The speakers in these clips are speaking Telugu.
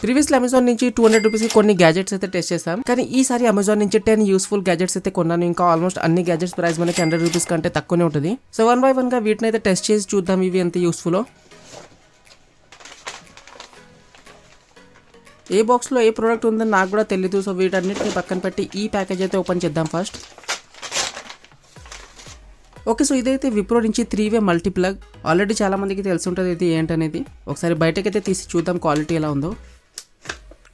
ప్రీవియస్లీ అమెజాన్ నుంచి 200 రూపీస్ కొన్ని గ్యాజెట్స్ అయితే టెస్ట్ చేస్తాం, కానీ ఈసారి అమెజాన్ నుంచి 10 యూస్ఫుల్ గ్యాజెట్స్ అయితే కొన్నాను. ఇంకా ఆల్మోస్ట్ అన్ని గ్యాజెట్స్ ప్రైస్ మనకి 100 రూపీస్ కంటే తక్కువనే ఉంటుంది. సో 1 by 1 గా వీటిని అయితే టెస్ట్ చేసి చూద్దాం ఇవి ఎంత యూస్ఫుల్. ఏ బాక్స్లో ఏ ప్రోడక్ట్ ఉందని నాకు కూడా తెలియదు. సో వీటన్నిటిని పక్కన పెట్టి ఈ ప్యాకేజ్ అయితే ఓపెన్ చేద్దాం ఫస్ట్. ఓకే, సో ఇదైతే విప్రో నుంచి 3-way మల్టీ ప్లగ్. ఆల్రెడీ చాలా మందికి తెలిసి ఉంటుంది ఇది ఏంటనేది. ఒకసారి బయటకైతే తీసి చూద్దాం క్వాలిటీ ఎలా ఉందో.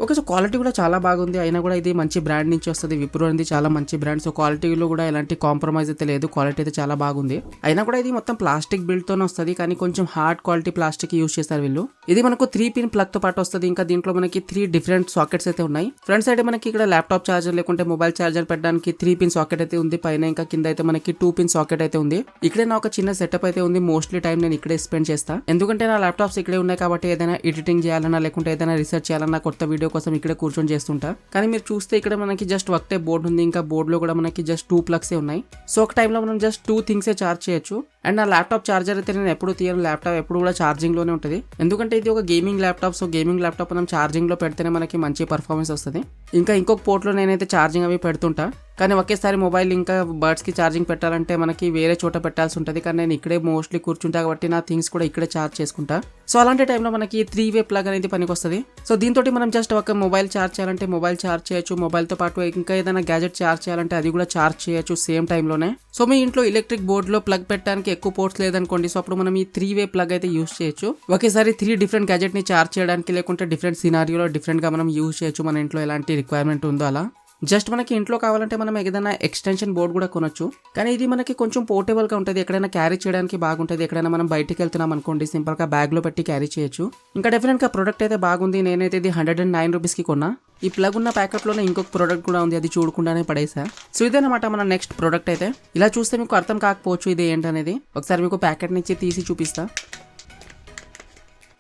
ఓకే, సో క్వాలిటీ కూడా చాలా బాగుంది. అయినా కూడా ఇది మంచి బ్రాండ్ నుంచి వస్తుంది. విప్రో అనేది చాలా మంచి బ్రాండ్. సో క్వాలిటీలో కూడా ఎలాంటి కాంప్రమైజ్ అయితే లేదు. క్వాలిటీ అయితే చాలా బాగుంది. అయినా కూడా ఇది మొత్తం ప్లాస్టిక్ బిల్డ్ తోనే వస్తుంది, కానీ కొంచెం హార్డ్ క్వాలిటీ ప్లాస్టిక్ యూస్ చేస్తారు వీళ్ళు. ఇది మనకు 3-pin ప్లగ్ తో పాటు వస్తుంది. ఇంకా దీంట్లో మనకి 3 డిఫరెంట్ సాకెట్స్ అయితే ఉన్నాయి. ఫ్రంట్ సైడ్ మనకి ఇక్కడ ల్యాప్టాప్ చార్జర్ లేకుంటే మొబైల్ చార్జర్ పెట్టడానికి 3-pin సాకెట్ అయితే ఉంది. పైన ఇంకా కింద అయితే మనకి 2-pin సాకెట్ అయితే ఉంది. ఇక్కడే నా ఒక చిన్న సెటప్ అయితే ఉంది. మోస్ట్లీ టైం నేను ఇక్కడే స్పెండ్ చేస్తా, ఎందుకంటే నా ల్యాప్టాప్స్ ఇక్కడే ఉన్నాయి కాబట్టి ఏదైనా ఎడిటింగ్ చేయాలన్నా లేకుంటే ఏదైనా రీసెర్చ్ చేయాలన్నా కొత్త వీడియో కోసం ఇక్కడే కూర్చొని చేస్తుంటా. కానీ మీరు చూస్తే ఇక్కడ మనకి జస్ట్ ఒకటే బోర్డు ఉంది. ఇంకా బోర్డు లో కూడా మనకి జస్ట్ 2 ప్లగ్స్ ఉన్నాయి. సో ఒక టైంలో మనం జస్ట్ 2 థింగ్స్ చార్జ్ చేయొచ్చు. అండ్ నా ల్యాప్టాప్ చార్జర్ అయితే నేను ఎప్పుడు తీయను. ల్యాప్టాప్ ఎప్పుడు కూడా ఛార్జింగ్ లోనే ఉంటుంది, ఎందుకంటే ఇది ఒక gaming laptop. So gaming laptop మనం ఛార్జింగ్ లో పెడితేనే మనకి మంచి పర్ఫార్మెన్స్ వస్తుంది. ఇంకా ఇంకొక పోర్ట్ లో నేనైతే ఛార్జింగ్ అవి పెడుతుంటా, కానీ ఒకేసారి మొబైల్ ఇంకా బర్డ్స్ కి ఛార్జింగ్ పెట్టాలంటే మనకి వేరే చోట పెట్టాల్సి ఉంటుంది. కానీ నేను ఇక్కడే మోస్ట్లీ కూర్చుంటా కాబట్టి నా థింగ్స్ కూడా ఇక్కడే ఛార్జ్ చేసుకుంటా. సో అలాంటి టైంలో మనకి 3-way ప్లగ్ అనేది పనికి వస్తుంది. సో దీంతో మనం జస్ట్ ఒక మొబైల్ ఛార్జ్ చేయాలంటే మొబైల్ ఛార్జ్ చేయొచ్చు. మొబైల్ తో పాటు ఇంకా ఏదైనా గ్యాజెట్ ఛార్జ్ చేయాలంటే అది కూడా ఛార్జ్ చేయొచ్చు సేమ్ టైంలోనే. సో మీ ఇంట్లో ఎలక్ట్రిక్ బోర్డ్ లో ప్లగ్ పెట్టడానికి ఎక్కువ పోర్ట్స్ లేదనుకోండి, సో అప్పుడు మనం ఈ 3-way ప్లగ్ అయితే యూస్ చేయొచ్చు. ఒకేసారి 3 డిఫరెంట్ గ్యాజెట్ ని ఛార్జ్ చేయడానికి లేకుంటే డిఫరెంట్ సినారియోలో డిఫరెంట్ గా మనం యూస్ చేయొచ్చు. మన ఇంట్లో ఎలాంటి రిక్వైర్మెంట్ ఉందో అలా. జస్ట్ మనకి ఇంట్లో కావాలంటే మనం ఏదైనా ఎక్స్టెన్షన్ బోర్డ్ కూడా కొనొచ్చు, కానీ ఇది మనకి కొంచెం పోర్టబుల్ గా ఉంటుంది. ఎక్కడైనా క్యారీ చేయడానికి బాగుంటుంది. ఎక్కడైనా మనం బయటికి వెళ్తున్నాం అనుకోండి, సింపుల్ గా బ్యాగ్ లో పెట్టి క్యారీ చేయొచ్చు. ఇంకా డెఫినెట్ గా ప్రొడక్ట్ అయితే బాగుంది. నేనైతే ఇది 109 రూపీస్ కి కొన్నా. ఈ ప్లగ్ ఉన్న ప్యాకెట్ లోనే ఇంకొక ప్రోడక్ట్ కూడా ఉంది, అది చూడకుండానే పడేసా. సో ఇదేనమాట మన నెక్స్ట్ ప్రోడక్ట్ అయితే. ఇలా చూస్తే మీకు అర్థం కాకపోవచ్చు ఇది ఏంటనేది. ఒకసారి మీకు ప్యాకెట్ నుంచి తీసి చూపిస్తా.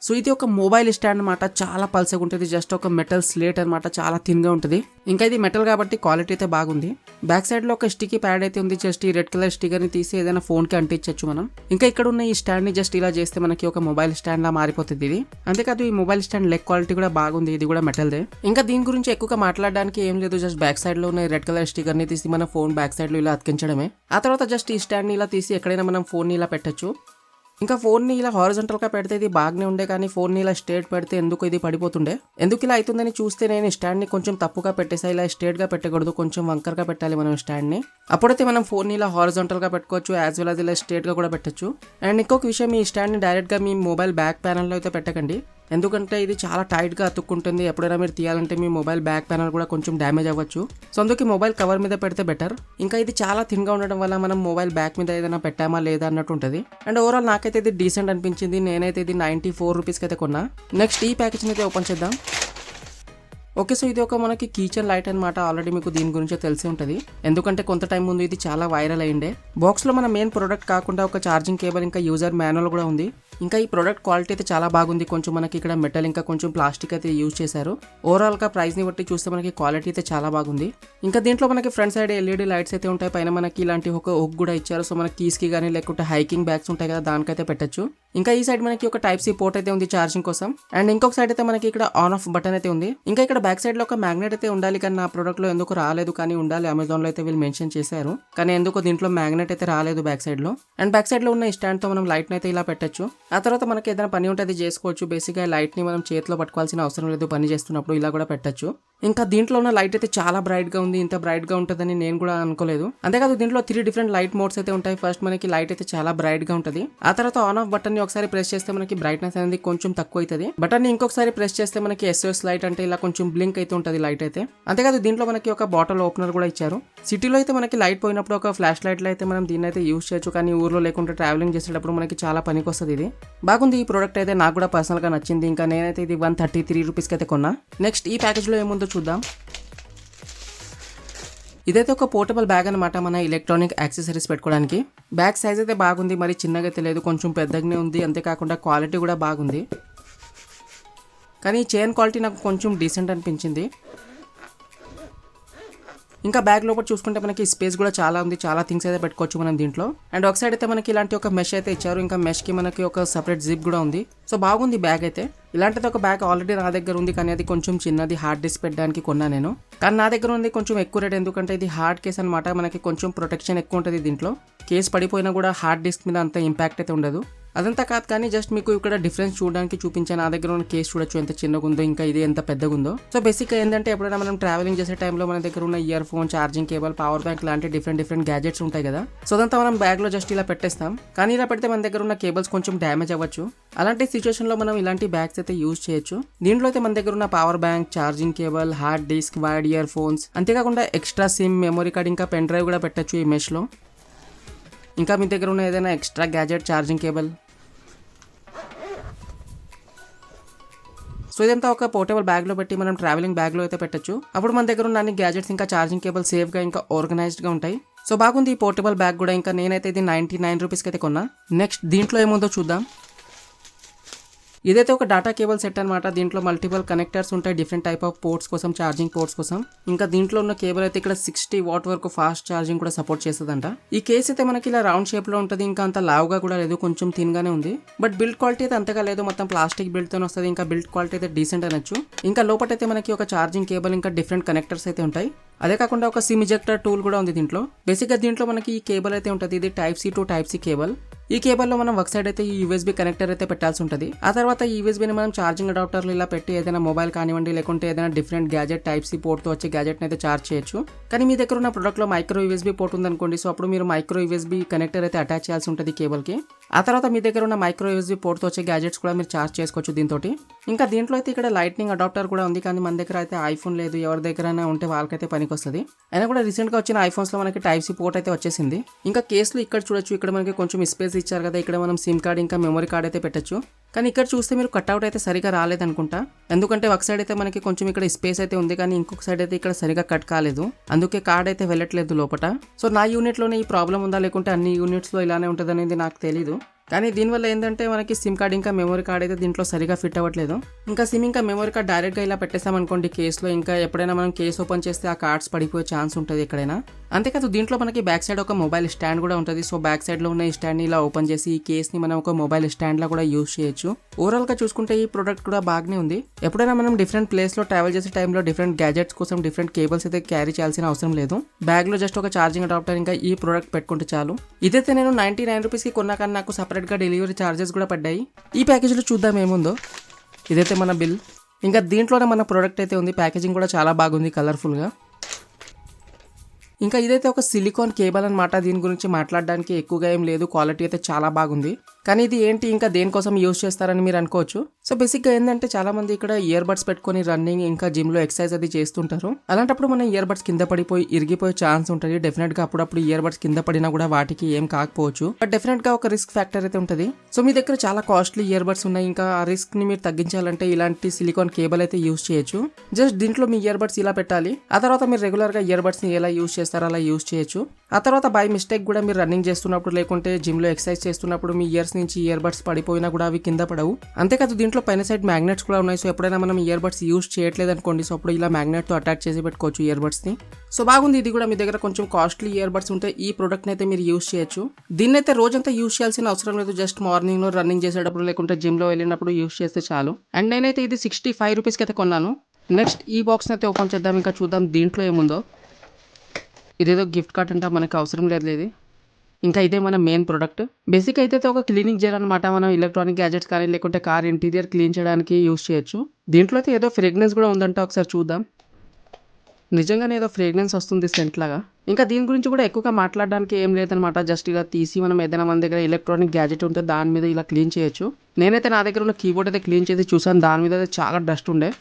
సో ఇది ఒక మొబైల్ స్టాండ్ అనమాట. చాలా పల్సగా ఉంటుంది. జస్ట్ ఒక మెటల్ స్లేట్ అనమాట, చాలా థిన్ గా ఉంటుంది. ఇంకా ఇది మెటల్ కాబట్టి క్వాలిటీ అయితే బాగుంది. బ్యాక్ సైడ్ లో ఒక స్టిక్కీ ప్యాడ్ అయితే ఉంది. జస్ట్ ఈ రెడ్ కలర్ స్టిక్కర్ ని తీసి ఏదైనా ఫోన్ కి అంటించచ్చు మనం. ఇంకా ఇక్కడ ఉన్న ఈ స్టాండ్ ని జస్ట్ ఇలా చేస్తే మనకి ఒక మొబైల్ స్టాండ్ లా మారిపోతుంది ఇది. అంతేకాదు ఈ మొబైల్ స్టాండ్ లెగ్ క్వాలిటీ కూడా బాగుంది. ఇది కూడా మెటల్ దే. ఇంకా దీని గురించి ఎక్కువగా మాట్లాడడానికి ఏం లేదు. జస్ట్ బ్యాక్ సైడ్ లో ఉన్న రెడ్ కలర్ స్టిక్కర్ ని తీసి మన ఫోన్ బ్యాక్ సైడ్ లో ఇలా అతికించడమే. ఆ తర్వాత జస్ట్ ఈ స్టాండ్ ని ఇలా తీసి ఎక్కడైనా మనం ఫోన్ ని ఇలా పెట్టచ్చు. ఇంకా ఫోన్ ని ఇలా హారిజంటల్ గా పెడితే ఇది బాగానే ఉండే, కానీ ఫోన్ ని ఇలా స్ట్రేట్ పెడితే ఎందుకు ఇది పడిపోతుండే. ఎందుకు ఇలా అవుతుందని చూస్తే నేను స్టాండ్ ని కొంచెం తప్పుగా పెట్టేసా. ఇలా స్ట్రేట్ గా పెట్టకూడదు, కొంచెం వంకర్ గా పెట్టాలి మనం స్టాండ్ ని. అప్పుడైతే మనం ఫోన్ ని ఇలా హారిజంటల్ గా పెట్టుకోవచ్చు, యాజ్ వెల్ అది ఇలా స్ట్రేట్ గా కూడా పెట్టచ్చు. అండ్ ఇంకొక విషయం, ఈ స్టాండ్ ని డైరెక్ట్ గా మీ మొబైల్ బ్యాక్ ప్యానల్ లో అయితే పెట్టకండి, ఎందుకంటే ఇది చాలా టైట్ గా అతుక్కుంటుంది. ఎప్పుడైనా మీరు తీయాలంటే మీ మొబైల్ బ్యాక్ ప్యానల్ కూడా కొంచెం డ్యామేజ్ అవ్వచ్చు. సో అందుకే మొబైల్ కవర్ మీద పెడితే బెటర్. ఇంకా ఇది చాలా థిన్ గా ఉండడం వల్ల మనం మొబైల్ బ్యాక్ మీద ఏదైనా పెట్టామా లేదా అన్నట్టు ఉంటుంది. అండ్ ఓవరాల్ నాకైతే ఇది డీసెంట్ అనిపించింది. నేనైతే ఇది 94 రూపీస్ కి అయితే కొన్నా. నెక్స్ట్ ఈ ప్యాకేజ్ అయితే ఓపెన్ చేద్దాం. ఓకే, సో ఇది ఒక మనకి కిచెన్ లైట్ అనమాట. ఆల్రెడీ మీకు దీని గురించి తెలిసి ఉంటుంది, ఎందుకంటే కొంత టైం ముందు ఇది చాలా వైరల్ అయ్యిండే. బాక్స్ లో మన మెయిన్ ప్రొడక్ట్ కాకుండా ఒక ఛార్జింగ్ కేబుల్ ఇంకా యూజర్ మాన్యువల్ కూడా ఉంది. ఇంకా ఈ ప్రొడక్ట్ క్వాలిటీ అయితే చాలా బాగుంది. కొంచెం మనకి ఇక్కడ మెటల్ ఇంకా కొంచెం ప్లాస్టిక్ అయితే యూజ్ చేశారు. ఓవరాల్ గా ప్రైస్ ని బట్టి చూస్తే మనకి క్వాలిటీ అయితే చాలా బాగుంది. ఇంకా దీంట్లో మనకి ఫ్రంట్ సైడ్ ఎల్ఈడి లైట్స్ అయితే ఉంటాయి. పైన మనకి ఇలాంటి ఒక హుక్ కూడా ఇచ్చారు. సో మనకి కీస్ కి కానీ లేకుంటే హైకింగ్ బ్యాగ్స్ ఉంటాయి కదా, దానికైతే పెట్టచ్చు. ఇంకా ఈ సైడ్ మనకి ఒక టైప్ సి పోర్ట్ అయితే ఉంది ఛార్జింగ్ కోసం. అండ్ ఇంకొక సైడ్ అయితే మనకి ఇక్కడ ఆన్ ఆఫ్ బటన్ అయితే ఉంది. ఇంకా ఇక్కడ బ్యాక్ సైడ్ లో ఒక మ్యాగ్నెట్ అయితే ఉండాలి, కానీ నా ప్రొడక్ట్ లో ఎందుకు రాలేదు, కానీ ఉండాలి. అమెజాన్ లో అయితే వీళ్ళు మెన్షన్ చేశారు, కానీ ఎందుకో దీంట్లో మ్యాగ్నెట్ అయితే రాలేదు బ్యాక్ సైడ్ లో. అండ్ బ్యాక్ సైడ్ లో ఉన్న స్టాండ్ తో మనం లైట్ అయితే ఇలా పెట్టచ్చు. ఆ తర్వాత మనకి ఏదైనా పని ఉంటే అది చేసుకోవచ్చు. బేసిక్ గా లైట్ ని మనం చేతిలో పట్టుకోవాల్సిన అవసరం లేదు, పని చేస్తున్నప్పుడు ఇలా కూడా పెట్టచ్చు. ఇంకా దీంట్లో ఉన్న లైట్ అయితే చాలా బ్రైట్ గా ఉంది. ఇంత బ్రైట్ గా ఉంటుందని నేను కూడా అనుకోలేదు. అంతేకాదు దీంట్లో 3 డిఫరెంట్ లైట్ మోడ్స్ అయితే ఉంటాయి. ఫస్ట్ మనకి లైట్ అయితే చాలా బ్రైట్ గా ఉంటుంది. ఆ తర్వాత ఆన్ ఆఫ్ బటన్ ని ఒకసారి ప్రెస్ చేస్తే మనకి బ్రైట్నెస్ అనేది కొంచెం తక్కువ అవుతుంది. బటన్ ని ఇంకొకసారి ప్రెస్ చేస్తే మనకి SOS లైట్ అంటే ఇలా కొంచెం బ్లింక్ అయితే ఉంటుంది లైట్ అయితే. అంతేకాదు దీంట్లో మనకి ఒక బాటిల్ ఓపెనర్ కూడా ఇచ్చారు. సిటీలో అయితే మనకి లైట్ పోయినప్పుడు ఒక ఫ్లాష్ లైట్ లో అయితే మనం దీన్ని అయితే యూజ్ చేయొచ్చు, కానీ ఊర్లో లేకుంటే ట్రావెలింగ్ చేసేటప్పుడు మనకి చాలా పనికి వస్తుంది. ఇది బాగుంది. ఈ ప్రోడక్ట్ అయితే నాకు కూడా పర్సనల్ గా నచ్చింది. ఇంకా నేనైతే ఇది 133 రూపీస్ కి అయితే కొన్నా. నెక్స్ట్ ఈ ప్యాకేజ్ లో ఏముందో చూద్దాం. ఇదైతే ఒక పోర్టబుల్ బ్యాగ్ అనమాట, మన ఎలక్ట్రానిక్ యాక్సెసరీస్ పెట్టుకోవడానికి. బ్యాగ్ సైజ్ అయితే బాగుంది, మరి చిన్నగా అయితే లేదు, కొంచెం పెద్దగానే ఉంది. అంతేకాకుండా క్వాలిటీ కూడా బాగుంది, కానీ చైన్ క్వాలిటీ నాకు కొంచెం డీసెంట్ అనిపించింది. ఇంకా బ్యాగ్ లోపల చూసుకుంటే మనకి స్పేస్ కూడా చాలా ఉంది, చాలా థింగ్స్ అయితే పెట్టుకోవచ్చు మనం దీంట్లో. అండ్ ఒక సైడ్ అయితే మనకి ఇలాంటి ఒక మెష్ అయితే ఇచ్చారు, ఇంకా మెష్ కి మనకి ఒక సెపరేట్ జిప్ కూడా ఉంది. సో బాగుంది బ్యాగ్ అయితే. ఇలాంటిది ఒక బ్యాగ్ ఆల్రెడీ నా దగ్గర ఉంది, కానీ అది కొంచెం చిన్నది, హార్డ్ డిస్క్ పెట్టడానికి కొన్నా నేను. కానీ నా దగ్గర ఉంది కొంచెం ఎక్కువ రేట్, ఎందుకంటే ఇది హార్డ్ కేస్ అనమాట, మనకి కొంచెం ప్రొటెక్షన్ ఎక్కువ ఉంటుంది దీంట్లో. కేస్ పడిపోయినా కూడా హార్డ్ డిస్క్ మీద అంత ఇంపాక్ట్ అయితే ఉండదు. అదంతా కాదు, కానీ జస్ట్ మీకు ఇక్కడ డిఫరెన్స్ చూడడానికి చూపించాను. నా దగ్గర ఉన్న కేస్ చూడొచ్చు ఎంత చిన్నగా ఉందో, ఇంకా ఇది ఎంత పెద్దగా ఉందో. సో బేసిక్గా ఏంటంటే ఎప్పుడైనా మనం ట్రావెలింగ్ చేసే టైంలో మన దగ్గర ఉన్న year phone, charging cable, power bank లాంటి డిఫరెంట్ గ్యాజెట్స్ ఉంటాయి కదా. సో అదంతా మనం బ్యాగ్ లో జస్ట్ ఇలా పెట్టేస్తాం. కానీ ఇలా పెడితే మన దగ్గర ఉన్న కేబుల్స్ కొంచెం డ్యామేజ్ అవ్వచ్చు. అలాంటి సిచ్యువేషన్ లో మనం ఇలాంటి బ్యాగ్స్ అయితే యూజ్ చేయొచ్చు. దీంట్లో అయితే మన దగ్గర ఉన్న power bank, charging cable, hard disk, wired ear phones, అంతేకాకుండా ఎక్స్ట్రా సిమ్, మెమరీ కార్డ్, ఇంకా పెన్ డ్రైవ్ కూడా పెట్టచ్చు ఈ మెష్ లో. ఇంకా మీ దగ్గర ఉన్న ఏదైనా extra gadget, charging cable. So ఇదంతా ఒక పోర్టబుల్ బ్యాగ్ లో పెట్టి మనం ట్రావెలింగ్ బ్యాగ్ లో అయితే పెట్టచ్చు. అప్పుడు మన దగ్గర ఉన్న అన్ని గ్యాజెట్స్, ఇంకా ఛార్జింగ్ కేబుల్ సేఫ్ గా ఇంకా ఆర్గనైజ్డ్ గా ఉంటాయి. సో బాగుంది ఈ పోర్టబుల్ బ్యాగ్ కూడా. ఇంకా నేనైతే ఇది 99 రూపీస్కి అయితే కొన్నా. నెక్స్ట్ దీంట్లో ఏముందో చూద్దాం. ఇదైతే ఒక డాటా కేబుల్ సెట్ అనమాట. దీంట్లో మల్టిపుల్ కనెక్టర్స్ ఉంటాయి, డిఫరెంట్ టైప్ ఆఫ్ పోర్ట్స్ కోసం, ఛార్జింగ్ పోర్ట్స్ కోసం. ఇంకా దీంట్లో ఉన్న కేబుల్ అయితే ఇక్కడ 60 వాట్ వరకు ఫాస్ట్ ఛార్జింగ్ కూడా సపోర్ట్ చేస్తుందంట. ఈ కేస్ అయితే మనకి ఇలా రౌండ్ షేప్ లో ఉంటుంది, ఇంకా అంత లావుగా కూడా లేదు, కొంచెం థిన్ గానే ఉంది. బట్ బిల్డ్ క్వాలిటీ అయితే అంతగా లేదు, మొత్తం ప్లాస్టిక్ బిల్డ్ తో వస్తుంది. ఇంకా బిల్డ్ క్వాలిటీ అయితే డీసెంట్ అనొచ్చు. ఇంకా లోపల అయితే మనకి ఒక ఛార్జింగ్ కేబుల్, ఇంకా డిఫరెంట్ కనెక్టర్స్ అయితే ఉంటాయి. అదే కాకుండా ఒక సిమ్ ఇజెక్టర్ టూల్ కూడా ఉంది దీంట్లో. బేసిక్ గా దీంట్లో మనకి ఈ కేబుల్ అయితే ఉంటుంది, ఇది type C to type C cable. ఈ కేబుల్లో మనం ఒక సైడ్ అయితే ఈ యూఎస్బీ కనెక్టర్ అయితే పెట్టాల్సి ఉంటుంది. ఆ తర్వాత ఈ యూఎస్బీని మనం ఛార్జింగ్ అడాప్టర్లు ఇలా పెట్టి ఏదైనా మొబైల్ కానివ్వండి, లేకుంటే ఏదైనా different gadget type C port తో వచ్చే గ్యాజెట్ అయితే ఛార్జ్ చేయొచ్చు. కానీ మీ దగ్గర ఉన్న ప్రొడక్ట్ లో మైక్రో యూఎస్బీ పోర్ట్ ఉందనుకోండి, సో అప్పుడు మీరు మైక్రో యూఎస్బీ కనెక్టర్ అయితే అటాచ్ చేయాల్సి ఉంటుంది కేబుల్ కి. ఆ తర్వాత మీ దగ్గర ఉన్న మైక్రో యూఎస్బీ పోర్ట్ తో వచ్చే గ్యాజెట్స్ కూడా మీరు ఛార్జ్ చేసుకోవచ్చు దీంతో. ఇంకా దీంట్లో అయితే ఇక్కడ లైట్నింగ్ అడాప్టర్ కూడా ఉంది, కానీ మన దగ్గర అయితే ఐఫోన్ లేదు. ఎవరి దగ్గర ఉంటే వాళ్ళకైతే పనికి వస్తుంది. అయినా కూడా రీసెంట్ గా వచ్చిన ఐఫోన్స్ లో మనకి టైప్ సి పోర్ట్ అయితే వచ్చేసింది. ఇంకా కేసులు ఇక్కడ చూడొచ్చు, ఇక్కడ మనకి కొంచెం స్పేస్ ఇచ్చారు కదా, ఇక్కడ మనం సిమ్ కార్డ్ ఇంకా మెమరీ కార్డ్ అయితే పెట్టచ్చు. కానీ ఇక్కడ చూస్తే మీరు కట్అవుట్ అయితే సరిగా రాలేదనుకుంటా, ఎందుకంటే ఒక సైడ్ అయితే మనకి కొంచెం ఇక్కడ స్పేస్ అయితే ఉంది, కానీ ఇంకొక సైడ్ అయితే ఇక్కడ సరిగా కట్ కాలేదు, అందుకే కార్డ్ అయితే వెళ్ళట్లేదు లోపల. సో నా యూనిట్ లోనే ఈ ప్రాబ్లం ఉందా, లేకుంటే అన్ని యూనిట్స్ లో ఇలానే ఉంటుంది అనేది నాకు తెలీదు. కానీ దీనివల్ల ఏంటంటే మనకి సిమ్ కార్డ్ ఇంకా మెమరీ కార్డ్ అయితే దీంట్లో సరిగా ఫిట్ అవ్వట్లేదు. ఇంకా సిమ్ ఇంకా మెమరీ కార్డ్ డైరెక్ట్గా ఇలా పెట్టేసామనుకోండి కేసులో, ఇంకా ఎప్పుడైనా మనం కేసు ఓపెన్ చేస్తే ఆ కార్డ్స్ పడిపోయే ఛాన్స్ ఉంటుంది ఎక్కడైనా. అంతేకాదు దీంట్లో మనకి బ్యాక్ సైడ్ ఒక మొబైల్ స్టాండ్ కూడా ఉంటుంది. సో బ్యాక్ సైడ్ లో ఉన్న ఈ స్టాండ్ ని ఇలా ఓపెన్ చేసి ఈ కేస్ ని మనం ఒక మొబైల్ స్టాండ్ లా కూడా యూజ్ చేయొచ్చు. ఓవరాల్ గా చూసుకుంటే ఈ ప్రొడక్ట్ కూడా బాగానే ఉంది. ఎప్పుడైనా మనం డిఫరెంట్ ప్లేస్ లో ట్రావెల్ చేసే టైంలో డిఫరెంట్ గ్యాజెట్స్ కోసం డిఫరెంట్ కేబుల్స్ అయితే క్యారీ చేయాల్సిన అవసరం లేదు. బ్యాగ్ లో జస్ట్ ఒక ఛార్జింగ్ అడాప్టర్ ఇంకా ఈ ప్రొడక్ట్ పెట్టుకుంటే చాలు. ఇదైతే నేను 99 రూపీస్కి కొన్నా, కానీ నాకు సపరేట్ గా డెలివరీ ఛార్జెస్ కూడా పడ్డాయి. ఈ ప్యాకేజ్ లో చూద్దాం ఏముందో. ఇదైతే మన బిల్. ఇంకా దీంట్లోనే మన ప్రొడక్ట్ అయితే ఉంది. ప్యాకేజింగ్ కూడా చాలా బాగుంది, కలర్ఫుల్ గా. ఇంకా ఇదైతే ఒక సిలికాన్ కేబుల్ అనమాట. దీని గురించి మాట్లాడడానికి ఎక్కువగా ఏం లేదు, క్వాలిటీ అయితే చాలా బాగుంది. కానీ ఇది ఏంటి, ఇంకా దేనికోసం యూజ్ చేస్తారని మీరు అనుకోవచ్చు. సో బేసిక్గా ఏంటంటే చాలా మంది ఇక్కడ ఇయర్ బడ్స్ పెట్టుకొని రన్నింగ్ ఇంకా జిమ్ లో ఎక్సర్సైజ్ అది చేస్తుంటారు. అలాంటప్పుడు మన ఇయర్ బడ్స్ కింద పడిపోయి ఇరిగిపోయే ఛాన్స్ ఉంటుంది. డెఫినెట్ గా అప్పుడప్పుడు ఇయర్ బడ్స్ కింద పడినా కూడా వాటికి ఏం కాకపోవచ్చు, బట్ డెఫినెట్ గా ఒక రిస్క్ ఫ్యాక్టర్ అయితే ఉంటుంది. సో మీ దగ్గర చాలా కాస్ట్లీ ఇయర్ బడ్స్ ఉన్నాయి, ఇంకా ఆ రిస్క్ ని మీరు తగ్గించాలంటే ఇలాంటి సిలికాన్ కేబుల్ అయితే యూజ్ చేయొచ్చు. జస్ట్ దీంట్లో మీ ఇయర్ బడ్స్ ఇలా పెట్టాలి. ఆ తర్వాత మీరు రెగ్యులర్ గా ఇయర్ బడ్స్ ని ఎలా యూజ్ చేస్తారో అలా యూజ్ చేయొచ్చు. ఆ తర్వాత బై మిస్టేక్ కూడా మీరు రన్నింగ్ చేస్తున్నప్పుడు లేకుంటే జిమ్ లో ఎక్సర్సైజ్ చేస్తున్నప్పుడు మీ ఇయర్స్ నుంచి ఇయర్ బడ్స్ పడిపోయినా కూడా అవి కింద పడవు. అంతేకాదు దీంట్లో పైన సైడ్ మ్యాగ్నెట్స్ కూడా ఉన్నాయి. సో ఎప్పుడైనా మనం ఇయర్ బడ్స్ యూజ్ చేయట్లేదు అనుకోండి, సో అప్పుడు ఇలా మ్యాగ్నెట్ తో అటాచ్ చేసి పెట్టుకోవచ్చు ఇయర్ బడ్స్ ని. సో బాగుంది ఇది కూడా. మీ దగ్గర కొంచెం కాస్ట్లీ ఇయర్ బడ్స్ ఉంటే ఈ ప్రొడక్ట్ అయితే మీరు యూజ్ చేయొచ్చు. దీన్ని అయితే రోజంతా యూజ్ చేయాల్సిన అవసరం లేదు. జస్ట్ మార్నింగ్ లో రన్నింగ్ చేసేటప్పుడు లేకుంటే జిమ్ లో వెళ్ళినప్పుడు యూజ్ చేస్తే చాలు. అండ్ నేనైతే ఇది 65 రూపీస్కి అయితే కొన్నాను. నెక్స్ట్ ఈ బాక్స్ అయితే ఓపెన్ చేద్దాం, ఇంకా చూద్దాం దీంట్లో ఏముందో. ఇదేదో గిఫ్ట్ కార్డ్ అంటే మనకు అవసరం లేదు ఇది. ఇంకా ఇదే మన మెయిన్ ప్రొడక్ట్. బేసిక్ అయితే ఒక క్లీనింగ్ జెల్ అనమాట. మనం ఎలక్ట్రానిక్ గ్యాజెట్స్ కానీ లేకుంటే కార్ ఇంటీరియర్ క్లీన్ చేయడానికి యూజ్ చేయొచ్చు. దీంట్లో అయితే ఏదో ఫ్రేగ్రెన్స్ కూడా ఉందంట, ఒకసారి చూద్దాం. నిజంగానే ఏదో ఫ్రేగ్రెన్స్ వస్తుంది సెంట్ లాగా. ఇంకా దీని గురించి కూడా ఎక్కువగా మాట్లాడడానికి ఏం లేదనమాట. జస్ట్ ఇలా తీసి మనం ఏదైనా మన దగ్గర ఎలక్ట్రానిక్ గ్యాజెట్ ఉంటే దాని మీద ఇలా క్లీన్ చేయొచ్చు. నేనైతే నా దగ్గర ఉన్న కీబోర్డ్ అయితే క్లీన్ చేసి చూసాను, దాని మీద అయితే చాలా డస్ట్ ఉండే.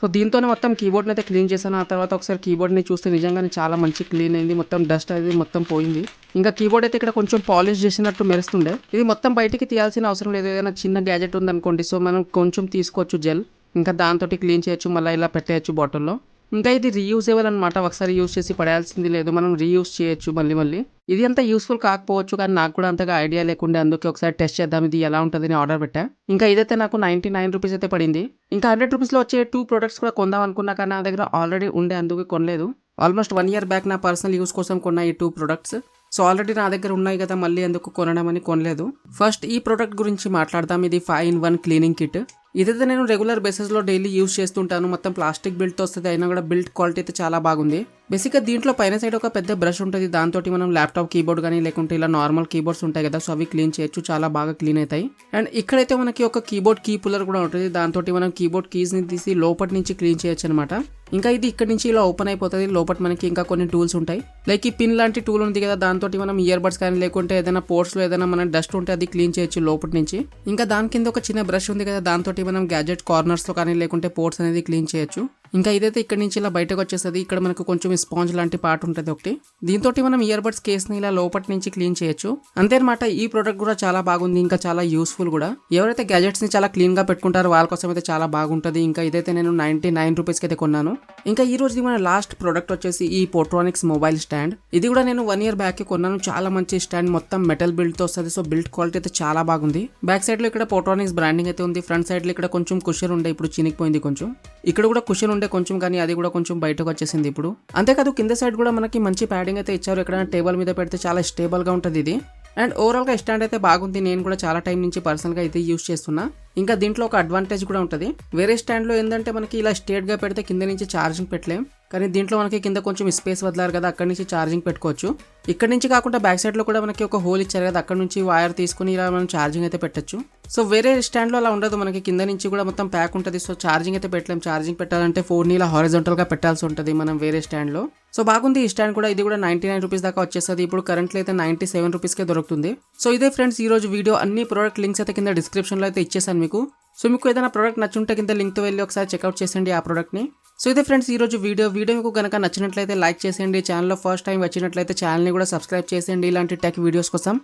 సో దీంతోనే మొత్తం కీబోర్డ్ని అయితే క్లీన్ చేశాను. ఆ తర్వాత ఒకసారి కీబోర్డ్ని చూస్తే నిజంగానే చాలా మంచి క్లీన్ అయింది, మొత్తం డస్ట్ అనేది మొత్తం పోయింది. ఇంకా కీబోర్డ్ అయితే ఇక్కడ కొంచెం పాలిష్ చేసినట్టు మెరుస్తుండే. ఇది మొత్తం బయటికి తీయాల్సిన అవసరం లేదు. ఏదైనా చిన్న గ్యాజెట్ ఉందనుకోండి, సో మనం కొంచెం తీసుకోవచ్చు జెల్, ఇంకా దాంతో క్లీన్ చేయొచ్చు, మళ్ళీ ఇలా పెట్టేయచ్చు బాటిల్లో. ఇంకా ఇది రీయూజబుల్ అనమాట. ఒకసారి యూజ్ చేసి పడేయాల్సింది లేదు. మనం రీయూజ్ చేయొచ్చు మళ్ళీ. ఇది అంత యూస్‌ఫుల్ కాకపోవచ్చు కానీ నాకు కూడా అంతగా ఐడియా లేకుండే. అందుకే ఒకసారి టెస్ట్ చేద్దాం ఇది ఎలా ఉంటదని ఆర్డర్ పెట్టా. ఇంకా ఇదైతే నాకు ₹99 అయితే పడింది. ఇంకా ₹100లో వచ్చే 2 ప్రొడక్ట్స్ కూడా కొందాం అనుకున్నా కానీ నా దగ్గర ఆల్రెడీ ఉండే అందుకే కొనలేదు. ఆల్మోస్ట్ 1 ఇయర్ బ్యాక్ నా పర్సనల్ యూజ్ కోసం కొన్న ఈ 2 ప్రొడక్ట్స్. సో ఆల్రెడీ నా దగ్గర ఉన్నాయి కదా మళ్ళీ ఎందుకు కొనడం అని కొనలేదు. ఫస్ట్ ఈ ప్రొడక్ట్ గురించి మాట్లాడదాం. ఇది 5-in-1 క్లీనింగ్ కిట్. ఇదైతే నేను రెగ్యులర్ బేసిస్లో డైలీ యూజ్ చేస్తుంటాను. మొత్తం ప్లాస్టిక్ బిల్డ్తో వస్తుంది, అయినా కూడా బిల్డ్ క్వాలిటీ అయితే చాలా బాగుంది. బేసిక్గా దీంట్లో పైన సైడ్ ఒక పెద్ద బ్రష్ ఉంటుంది. దాంతో మనం ల్యాప్టాప్ కీబోర్డ్ కానీ లేకుంటే ఇలా నార్మల్ కీబోర్డ్స్ ఉంటాయి కదా, సో అవి క్లీన్ చేయొచ్చు. చాలా బాగా క్లీన్ అవుతాయి. అండ్ ఇక్కడైతే మనకి ఒక కీబోర్డ్ కీ పుల్లర్ కూడా ఉంటుంది. దాంతో మనం కీబోర్డ్ కీస్ని తీసి లోపటి నుంచి క్లీన్ చేయొచ్చు అనమాట. ఇంకా ఇది ఇక్కడ నుంచి ఇలా ఓపెన్ అయిపోతుంది. లోపల మనకి ఇంకా కొన్ని టూల్స్ ఉంటాయి. లైక్ ఈ పిన్ లాంటి టూల్ ఉంది కదా, దాంతో మనం ఇయర్ బడ్స్ కానీ లేకుంటే ఏదైనా పోర్ట్స్లో ఏదైనా మన డస్ట్ ఉంటే అది క్లీన్ చేయొచ్చు లోపటి నుంచి. ఇంకా దాని కింద ఒక చిన్న బ్రష్ ఉంది కదా, దాంతో మనం గ్యాజెట్ కార్నర్స్లో కానీ లేకుంటే పోర్ట్స్ అనేది క్లీన్ చేయొచ్చు. ఇంకా ఇదైతే ఇక్కడ నుంచి ఇలా బయటకు వచ్చేస్తుంది. ఇక్కడ మనకు కొంచెం స్పాంజ్ లాంటి పార్ట్ ఉంటుంది ఒకటి. దీంతో మనం ఇయర్ బడ్స్ కేస్ని ఇలా లోపటి నుంచి క్లీన్ చేయొచ్చు. అంతేనమాట. ఈ ప్రోడక్ట్ కూడా చాలా బాగుంది, ఇంకా చాలా యూస్ఫుల్ కూడా. ఎవరైతే గ్యాజెట్స్ ని చాలా క్లీన్ గా పెట్టుకుంటారో వాళ్ళ కోసం అయితే చాలా బాగుంటుంది. ఇంకా ఇదైతే నేను ₹99 అయితే కొన్నాను. ఇంకా ఈ రోజు మన లాస్ట్ ప్రోడక్ట్ వచ్చేసి ఈ పోర్ట్రానిక్స్ మొబైల్ స్టాండ్. ఇది కూడా నేను 1 ఇయర్ బ్యాక్ కొన్నాను. చాలా మంచి స్టాండ్, మొత్తం మెటల్ బిల్డ్ తో వస్తుంది. సో బిల్డ్ క్వాలిటీ అయితే చాలా బాగుంది. బ్యాక్ సైడ్ లో ఇక్కడ పోర్ట్రానిక్స్ బ్రాండింగ్ అయితే ఉంది. ఫ్రంట్ సైడ్ లో ఇక్కడ కొంచెం కుషన్ ఉండే, ఇప్పుడు చినిగిపోయింది కొంచెం. ఇక్కడ కూడా కుషన్ ఉండే కొంచెం, కానీ అది కూడా కొంచెం బయటకు వచ్చేసింది ఇప్పుడు. అంతేకాదు కింద సైడ్ కూడా మనకి మంచి ప్యాడింగ్ అయితే ఇచ్చారు. ఎక్కడైనా టేబుల్ మీద పెడితే చాలా స్టేబుల్ గా ఉంటుంది ఇది. అండ్ ఓవరాల్ గా స్టాండ్ అయితే బాగుంది. నేను కూడా చాలా టైం నుంచి పర్సనల్ గా అయితే యూజ్ చేస్తున్నా. ఇంకా దీంట్లో ఒక అడ్వాంటేజ్ కూడా ఉంటుంది. వేరే స్టాండ్ లో ఏంటంటే మనకి ఇలా స్ట్రేట్ గా పెడితే కింద నుంచి ఛార్జింగ్ పెట్టలేం, కానీ దీంట్లో మనకి కింద కొంచెం స్పేస్ వదిలారు కదా, అక్కడ నుంచి ఛార్జింగ్ పెట్టుకోవచ్చు. ఇక్కడ నుంచి కాకుండా బ్యాక్ సైడ్ లో కూడా మనకి ఒక హోల్ ఇచ్చారు కదా, అక్కడ నుంచి వైర్ తీసుకుని ఇలా మనం ఛార్జింగ్ అయితే పెట్టచ్చు. సో వేరే స్టాండ్ లో అలా ఉండదు, మనకి కింద నుంచి కూడా మొత్తం ప్యాక్ ఉంటుంది. సో ఛార్జింగ్ అయితే పెట్టలేం. ఛార్జింగ్ పెట్టాలంటే ఫోన్ ఇలా హారిజాంటల్ గా పెట్టాల్సి ఉంటుంది మనం వేరే స్టాండ్ లో. సో బాగుంది ఈ స్టాండ్ కూడా. ఇది కూడా ₹99 దాకా వచ్చేస్తుంది. ఇప్పుడు కరెంట్లో అయితే ₹97కే దొరుకుతుంది. సో ఇదే ఫ్రెండ్స్ ఈ రోజు వీడియో. అన్ని ప్రోడక్ట్ లింక్స్ అయితే కింద డిస్క్రిప్షన్ లో అయితే ఇచ్చేసాను మీకు. సో మీకు ఏదైనా ప్రోడక్ట్ నచ్చుంటే కింద లింక్ తో వెళ్ళి ఒకసారి చెక్అవుట్ చేసేయండి ఆ ప్రోడక్ట్ ని. సో ఇదే ఫ్రెండ్స్ ఈ రోజు వీడియో మీకు కనుక నచ్చినట్లయితే లైక్ చేసేయండి. ఛానల్లో ఫస్ట్ టైం వచ్చినట్లయితే ఛానల్ని కూడా సబ్స్క్రైబ్ చేసేయండి ఇలాంటి టెక్ వీడియోస్ కోసం.